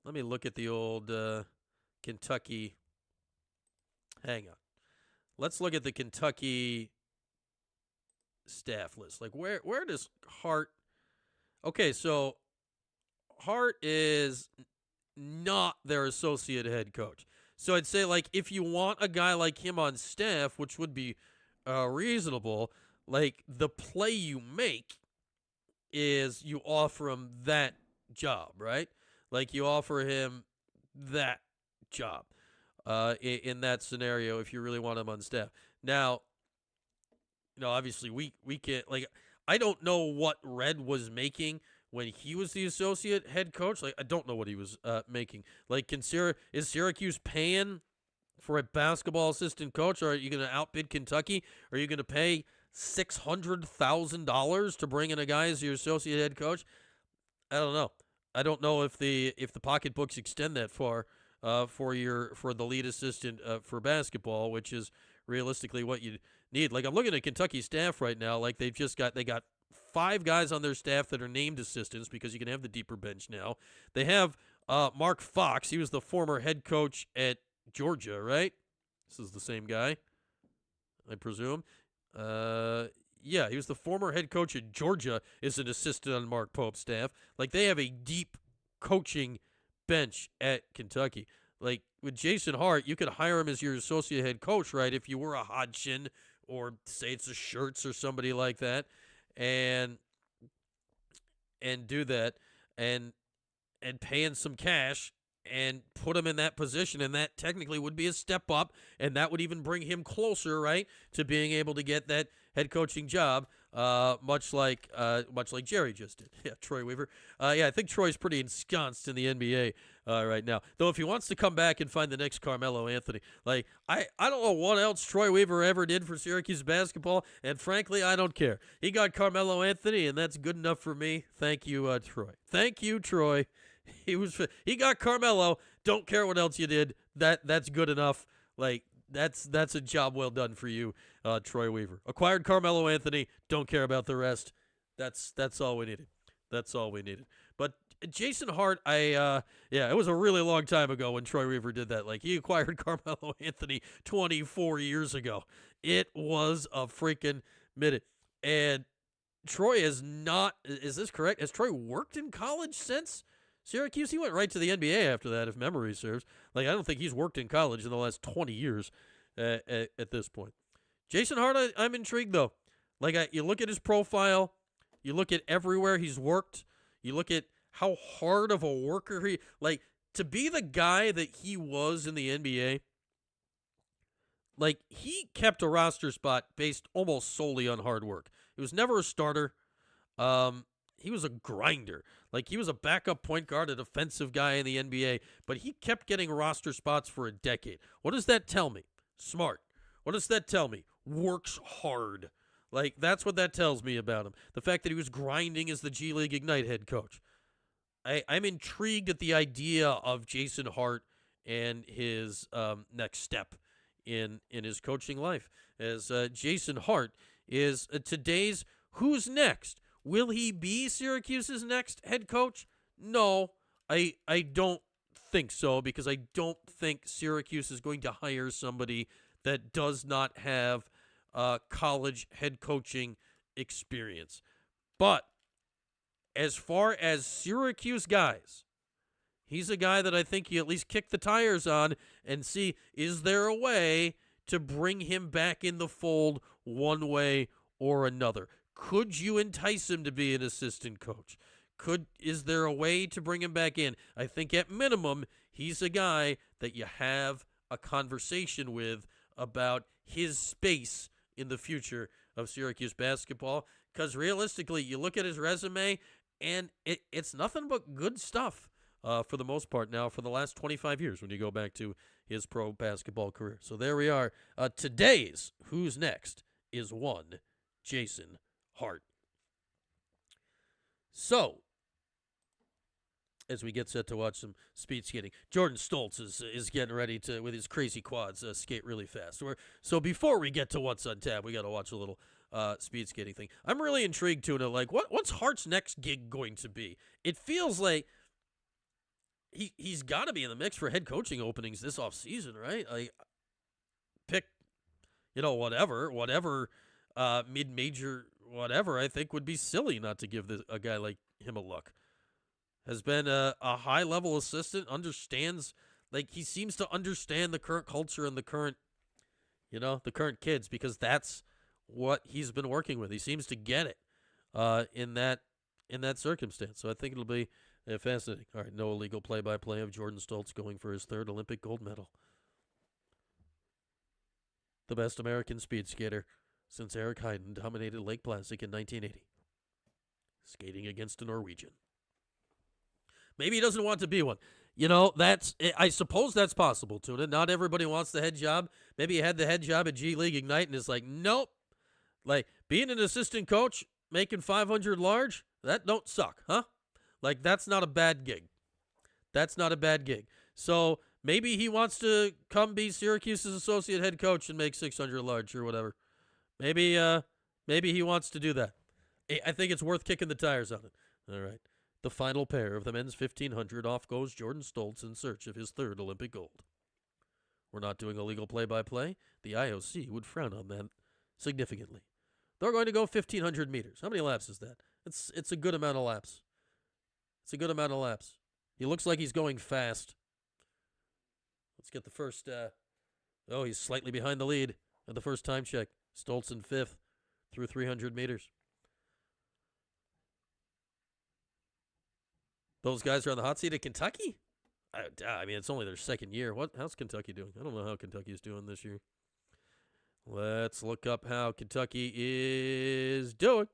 Let me look at the old Kentucky. Hang on. Let's look at the Kentucky staff list. Like, where does Hart... Okay, so Hart is not their associate head coach. So I'd say, like, if you want a guy like him on staff, which would be reasonable, like, the play you make is you offer him that job, right? Like, you offer him that job in that scenario if you really want him on staff. Now, obviously we can't, like, I don't know what Red was making when he was the associate head coach. Like, I don't know what he was making. Like, is Syracuse paying for a basketball assistant coach, or are you going to outbid Kentucky? Are you going to pay $600,000 to bring in a guy as your associate head coach? I don't know. I don't know if the pocketbooks extend that far for the lead assistant for basketball, which is realistically what you need. Like, I'm looking at Kentucky staff right now. Like, they got 5 guys on their staff that are named assistants because you can have the deeper bench now. They have Mark Fox. He was the former head coach at Georgia, right? This is the same guy, I presume. Yeah, he was the former head coach at Georgia, is an assistant on Mark Pope's staff. Like, they have a deep coaching bench at Kentucky. Like, with Jason Hart, you could hire him as your associate head coach, right, if you were a Hodgson or say it's a Schertz or somebody like that, and do that and pay in some cash and put him in that position, and that technically would be a step up, and that would even bring him closer, right, to being able to get that head coaching job, much like Jerry just did. Yeah, Troy Weaver. Yeah, I think Troy's pretty ensconced in the NBA right now. Though if he wants to come back and find the next Carmelo Anthony, like, I don't know what else Troy Weaver ever did for Syracuse basketball, and frankly, I don't care. He got Carmelo Anthony, and that's good enough for me. Thank you, Troy. Thank you, Troy. He got Carmelo. Don't care what else you did. That's good enough. Like, that's a job well done for you, Troy Weaver. Acquired Carmelo Anthony. Don't care about the rest. That's all we needed. That's all we needed. But Jason Hart, it was a really long time ago when Troy Weaver did that. Like, he acquired Carmelo Anthony 24 years ago. It was a freaking minute. And Troy is this correct? Has Troy worked in college since Syracuse? He went right to the NBA after that, if memory serves. Like, I don't think he's worked in college in the last 20 years at this point. Jason Hart, I'm intrigued, though. Like, you look at his profile, you look at everywhere he's worked, you look at how hard of a worker like, to be the guy that he was in the NBA, like, he kept a roster spot based almost solely on hard work. He was never a starter. He was a grinder. Like, he was a backup point guard, a defensive guy in the NBA, but he kept getting roster spots for a decade. What does that tell me? Smart. What does that tell me? Works hard. Like, that's what that tells me about him. The fact that he was grinding as the G League Ignite head coach. I'm intrigued at the idea of Jason Hart and his next step in his coaching life. As Jason Hart is today's Who's Next? Will he be Syracuse's next head coach? No, I don't think so, because I don't think Syracuse is going to hire somebody that does not have college head coaching experience. But as far as Syracuse guys, he's a guy that I think you at least kick the tires on and see, is there a way to bring him back in the fold one way or another? Could you entice him to be an assistant coach? Is there a way to bring him back in? I think at minimum, he's a guy that you have a conversation with about his space in the future of Syracuse basketball. Because realistically, you look at his resume, and it's nothing but good stuff for the most part now for the last 25 years when you go back to his pro basketball career. So there we are. Today's Who's Next is one Jason Hart. So, as we get set to watch some speed skating, Jordan Stoltz is getting ready to, with his crazy quads, skate really fast. So before we get to what's on tap, we got to watch a little speed skating thing. I'm really intrigued, Tuna. Like, what's Hart's next gig going to be? It feels like he's got to be in the mix for head coaching openings this offseason, right? Like, pick, whatever mid-major whatever, I think would be silly not to give a guy like him a look. Has been a high-level assistant, understands, like, he seems to understand the current culture and the current kids, because that's what he's been working with. He seems to get it in that circumstance. So I think it'll be fascinating. All right, no illegal play-by-play of Jordan Stoltz going for his third Olympic gold medal. The best American speed skater since Eric Heiden dominated Lake Placid in 1980. Skating against a Norwegian. Maybe he doesn't want to be one. I suppose that's possible, Tuna. Not everybody wants the head job. Maybe he had the head job at G League Ignite and is like, nope. Like, being an assistant coach, making 500 large, that don't suck, huh? Like, that's not a bad gig. That's not a bad gig. So maybe he wants to come be Syracuse's associate head coach and make 600 large or whatever. Maybe he wants to do that. I think it's worth kicking the tires on it. All right. The final pair of the men's 1500, off goes Jordan Stoltz in search of his third Olympic gold. We're not doing illegal play-by-play. The IOC would frown on that significantly. They're going to go 1,500 meters. How many laps is that? It's a good amount of laps. It's a good amount of laps. He looks like he's going fast. Let's get the first. He's slightly behind the lead at the first time check. Stoltz in fifth through 300 meters. Those guys are on the hot seat at Kentucky? I mean, it's only their second year. How's Kentucky doing? I don't know how Kentucky's doing this year. Let's look up how Kentucky is doing.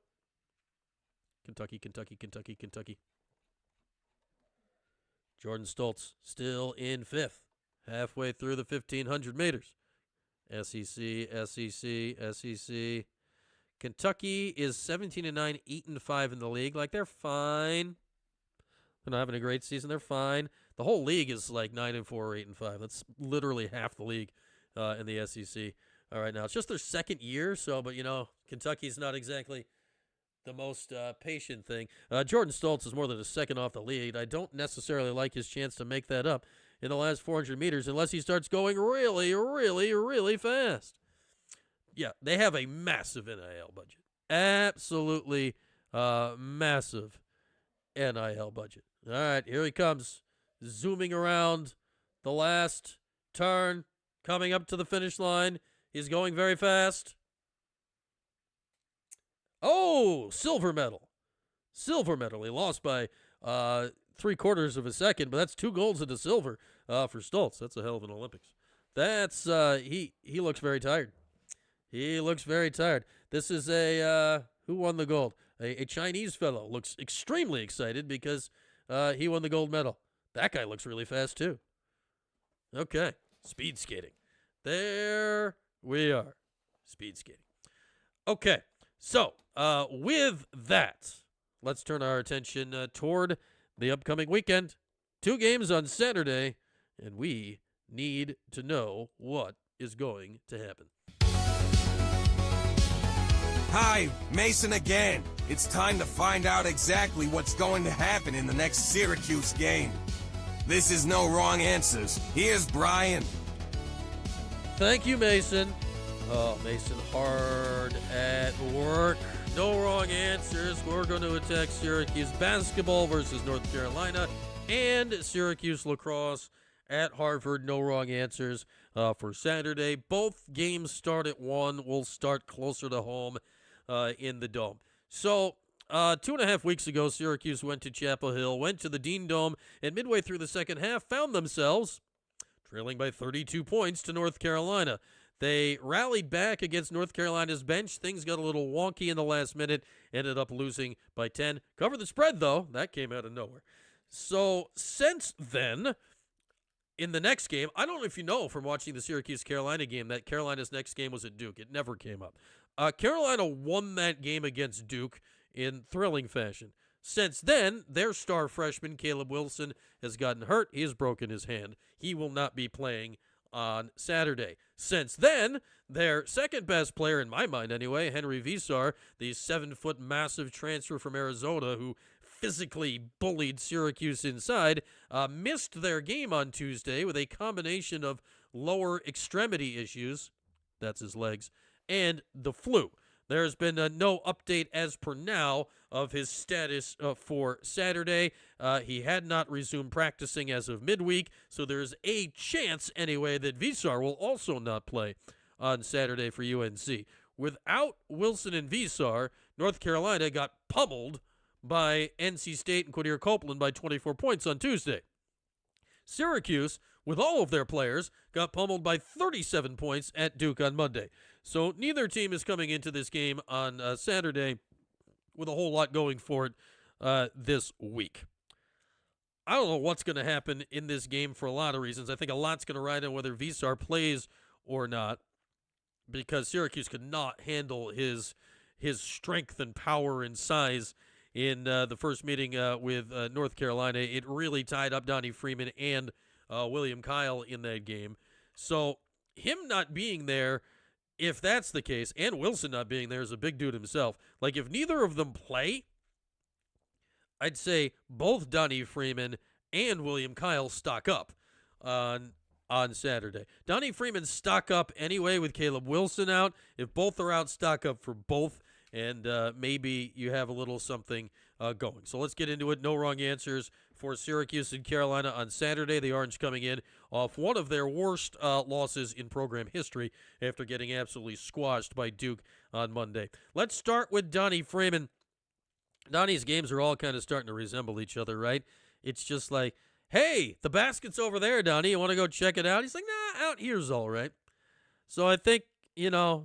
Kentucky. Jordan Stoltz still in fifth, halfway through the 1,500 meters. SEC. Kentucky is 17-9, 8-5 in the league. Like, they're fine. They're not having a great season. They're fine. The whole league is like 9-4 or 8-5. That's literally half the league in the SEC. All right, now it's just their second year, but Kentucky's not exactly the most patient thing. Jordan Stoltz is more than a second off the lead. I don't necessarily like his chance to make that up in the last 400 meters unless he starts going really, really, really fast. Yeah, they have a massive NIL budget. Absolutely massive NIL budget. All right, here he comes, zooming around the last turn, coming up to the finish line. He's going very fast. Oh, silver medal. Silver medal. He lost by 3/4 of a second, but that's 2 golds into silver for Stoltz. That's a hell of an Olympics. That's he looks very tired. He looks very tired. This is who won the gold? A Chinese fellow. Looks extremely excited because he won the gold medal. That guy looks really fast too. Okay, speed skating. There we are. Speed skating. Okay, so with that, let's turn our attention toward the upcoming weekend. 2 games on Saturday, and we need to know what is going to happen. Hi, Mason again. It's time to find out exactly what's going to happen in the next Syracuse game. This is no wrong answers. Here's Brian. Thank you, Mason. Oh, Mason hard at work No wrong answers. We're going to attack Syracuse basketball versus North Carolina and Syracuse lacrosse at Harvard. No wrong answers for Saturday. Both games start at 1. We'll start closer to home in the Dome. So 2.5 weeks ago, Syracuse went to Chapel Hill, went to the Dean Dome, and midway through the second half found themselves trailing by 32 points to North Carolina. They rallied back against North Carolina's bench. Things got a little wonky in the last minute, ended up losing by 10. Covered the spread, though. That came out of nowhere. So since then, in the next game, I don't know if you know from watching the Syracuse-Carolina game that Carolina's next game was at Duke. It never came up. Carolina won that game against Duke in thrilling fashion. Since then, their star freshman, Caleb Wilson, has gotten hurt. He has broken his hand. He will not be playing on Saturday. Since then, their second best player, in my mind anyway, Henry Visar, the 7-foot massive transfer from Arizona who physically bullied Syracuse inside, missed their game on Tuesday with a combination of lower extremity issues, that's his legs, and the flu. There's been no update as per now of his status for Saturday. He had not resumed practicing as of midweek, so there's a chance anyway that Visar will also not play on Saturday for UNC. Without Wilson and Visar, North Carolina got pummeled by NC State and Quadir Copeland by 24 points on Tuesday. Syracuse, with all of their players, got pummeled by 37 points at Duke on Monday. So neither team is coming into this game on Saturday with a whole lot going for it this week. I don't know what's going to happen in this game for a lot of reasons. I think a lot's going to ride on whether Visar plays or not, because Syracuse could not handle his strength and power and size in the first meeting with North Carolina. It really tied up Donnie Freeman and William Kyle in that game. So him not being there, if that's the case, and Wilson not being there is a big dude himself. Like, if neither of them play, I'd say both Donnie Freeman and William Kyle stock up on Saturday. Donnie Freeman stock up anyway with Caleb Wilson out. If both are out, stock up for both. And maybe you have a little something going. So let's get into it. No wrong answers for Syracuse and Carolina on Saturday. The Orange coming in off one of their worst losses in program history after getting absolutely squashed by Duke on Monday. Let's start with Donnie Freeman. Donnie's games are all kind of starting to resemble each other, right? It's just like, hey, the basket's over there, Donnie. You want to go check it out? He's like, nah, out here's all right. So I think,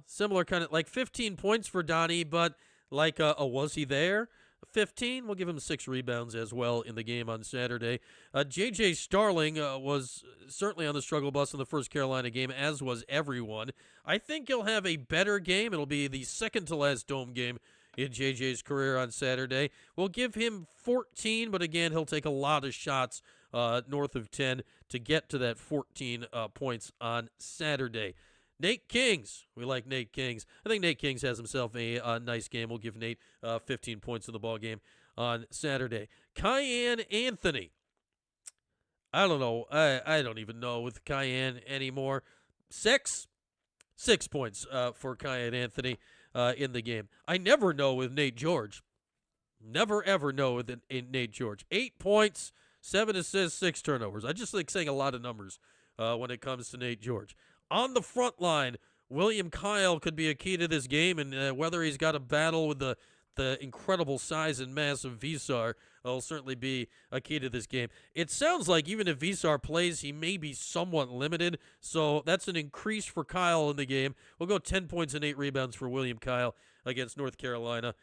similar kind of like 15 points for Donnie, but like was he there? 15. We'll give him 6 rebounds as well in the game on Saturday. J.J. Starling was certainly on the struggle bus in the first Carolina game, as was everyone. I think he'll have a better game. It'll be the second to last Dome game in J.J.'s career on Saturday. We'll give him 14, but again, he'll take a lot of shots north of 10 to get to that 14 points on Saturday. Nate Kings. We like Nate Kings. I think Nate Kings has himself a nice game. We'll give Nate 15 points in the ball game on Saturday. Cayenne Anthony. I don't know. I don't even know with Cayenne anymore. 6 points for Cayenne Anthony in the game. I never know with Nate George. Never, ever know with Nate George. 8 points, 7 assists, 6 turnovers. I just like saying a lot of numbers when it comes to Nate George. On the front line, William Kyle could be a key to this game, and whether he's got a battle with the incredible size and mass of Visar will certainly be a key to this game. It sounds like even if Visar plays, he may be somewhat limited, so that's an increase for Kyle in the game. We'll go 10 points and 8 rebounds for William Kyle against North Carolina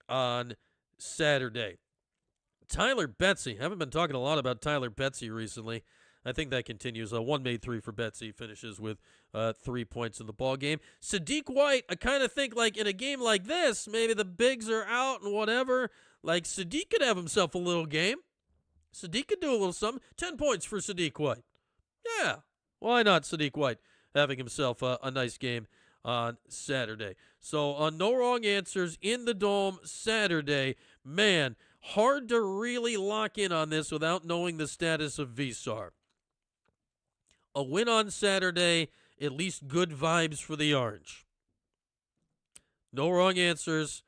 on Saturday. Tyler Betsy. Haven't been talking a lot about Tyler Betsy recently. I think that continues. 1 made 3 for Betsy, finishes with 3 points in the ball game. Sadiq White, I kind of think like in a game like this, maybe the bigs are out and whatever. Like Sadiq could have himself a little game. Sadiq could do a little something. 10 points for Sadiq White. Yeah, why not Sadiq White having himself a nice game on Saturday? So no wrong answers in the Dome Saturday. Man, hard to really lock in on this without knowing the status of Visar. A win on Saturday, at least good vibes for the Orange. No wrong answers.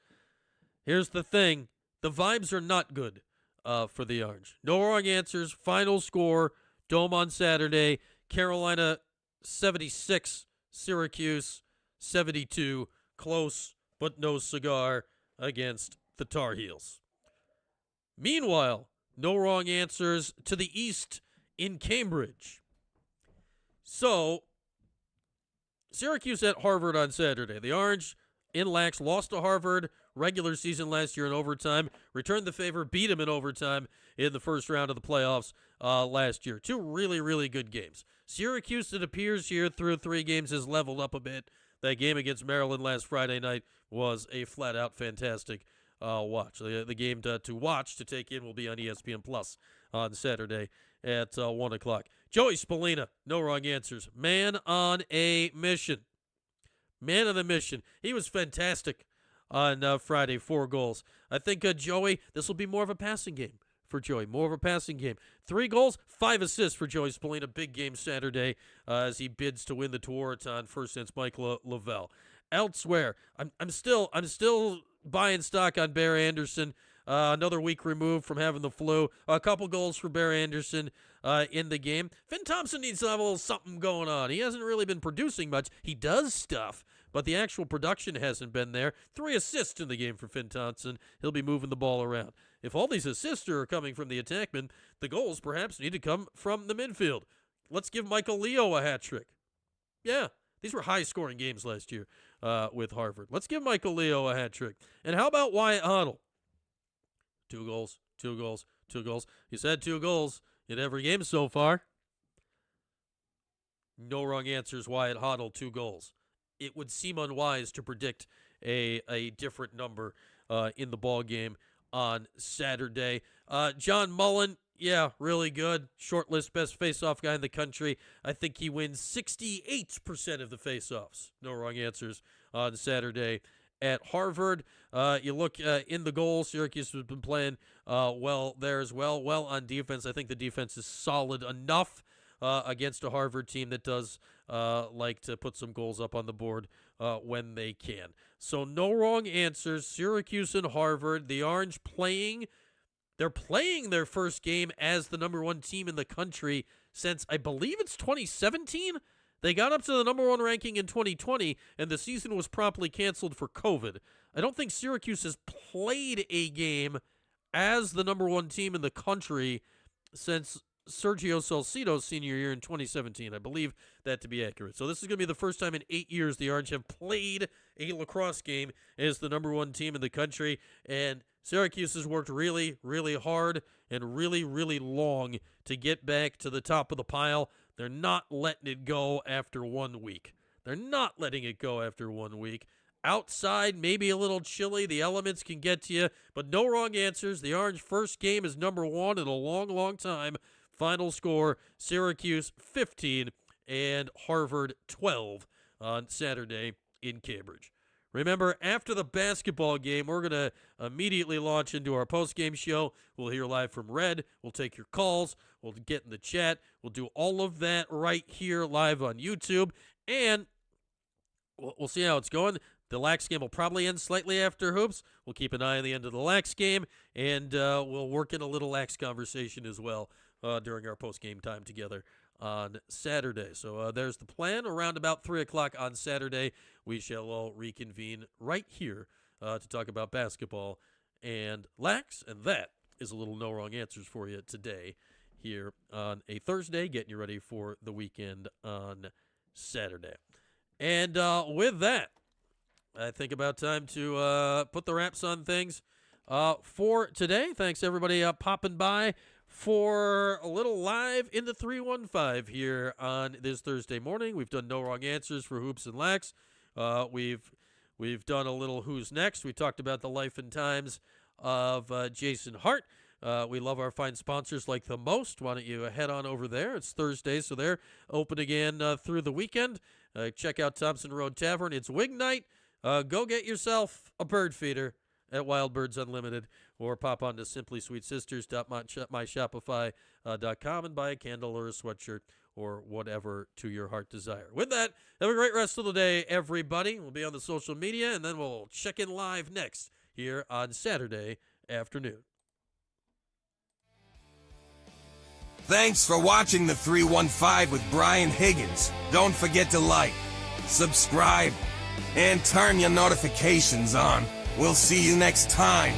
Here's the thing. The vibes are not good for the Orange. No wrong answers. Final score, Dome on Saturday. Carolina 76, Syracuse 72. Close, but no cigar against the Tar Heels. Meanwhile, no wrong answers to the East in Cambridge. So, Syracuse at Harvard on Saturday. The Orange in Lax lost to Harvard regular season last year in overtime, returned the favor, beat them in overtime in the first round of the playoffs last year. Two really, really good games. Syracuse, it appears here through 3 games, has leveled up a bit. That game against Maryland last Friday night was a flat-out fantastic watch. The game to watch, to take in, will be on ESPN Plus on Saturday at 1 o'clock. Joey Spallina, no wrong answers. Man on a mission. Man on a mission. He was fantastic on Friday, 4 goals. I think, Joey, this will be more of a passing game for Joey. More of a passing game. 3 goals, 5 assists for Joey Spallina. Big game Saturday as he bids to win the Tewaaraton first since Mike Lavelle. Elsewhere, I'm still buying stock on Bear Anderson. Another week removed from having the flu. A couple goals for Bear Anderson in the game. Finn Thompson needs to have a little something going on. He hasn't really been producing much. He does stuff, but the actual production hasn't been there. 3 assists in the game for Finn Thompson. He'll be moving the ball around. If all these assists are coming from the attackmen, the goals perhaps need to come from the midfield. Let's give Michael Leo a hat trick. Yeah. These were high-scoring games last year with Harvard. Let's give Michael Leo a hat trick. And how about Wyatt Hoddle? 2 goals, 2 goals, 2 goals. He's had 2 goals in every game so far. No wrong answers, Wyatt Hoddle, 2 goals. It would seem unwise to predict a different number in the ball game on Saturday. John Mullen, yeah, really good. Shortlist best faceoff guy in the country. I think he wins 68% of the faceoffs. No wrong answers on Saturday at Harvard. You look in the goal, Syracuse has been playing well there as well. Well on defense. I think the defense is solid enough against a Harvard team that does like to put some goals up on the board when they can. So no wrong answers. Syracuse and Harvard. The Orange they're playing their first game as the number 1 team in the country since, I believe it's 2017. They got up to the number 1 ranking in 2020, and the season was promptly canceled for COVID. I don't think Syracuse has played a game as the number 1 team in the country since Sergio Salcido's senior year in 2017. I believe that to be accurate. So this is going to be the first time in 8 years the Orange have played a lacrosse game as the number 1 team in the country, and Syracuse has worked really, really hard and really, really long to get back to the top of the pile. They're not letting it go after 1 week. They're not letting it go after 1 week. Outside, maybe a little chilly. The elements can get to you, but no wrong answers. The Orange first game is number 1 in a long, long time. Final score, Syracuse 15 and Harvard 12 on Saturday in Cambridge. Remember, after the basketball game, we're going to immediately launch into our post-game show. We'll hear live from Red. We'll take your calls. We'll get in the chat. We'll do all of that right here live on YouTube. And we'll see how it's going. The Lax game will probably end slightly after hoops. We'll keep an eye on the end of the Lax game, and we'll work in a little Lax conversation as well during our post-game time together on Saturday. So there's the plan. Around about 3 o'clock on Saturday, we shall all reconvene right here to talk about basketball and Lax, and that is a little no wrong answers for you today here on a Thursday, getting you ready for the weekend on Saturday. And with that, I think about time to put the wraps on things for today. Thanks, everybody, popping by for a little live in the 315 here on this Thursday morning. We've done no wrong answers for Hoops and Lax. We've done a little Who's Next. We talked about the life and times of Jason Hart. We love our fine sponsors like The Most. Why don't you head on over there? It's Thursday, so they're open again through the weekend. Check out Thompson Road Tavern. It's Wing Night. Go get yourself a bird feeder at Wild Birds Unlimited, or pop on to simplysweetsisters.myshopify.com and buy a candle or a sweatshirt or whatever to your heart desire. With that, have a great rest of the day, everybody. We'll be on the social media, and then we'll check in live next here on Saturday afternoon. Thanks for watching the 315 with Brian Higgins. Don't forget to like, subscribe, and turn your notifications on. We'll see you next time.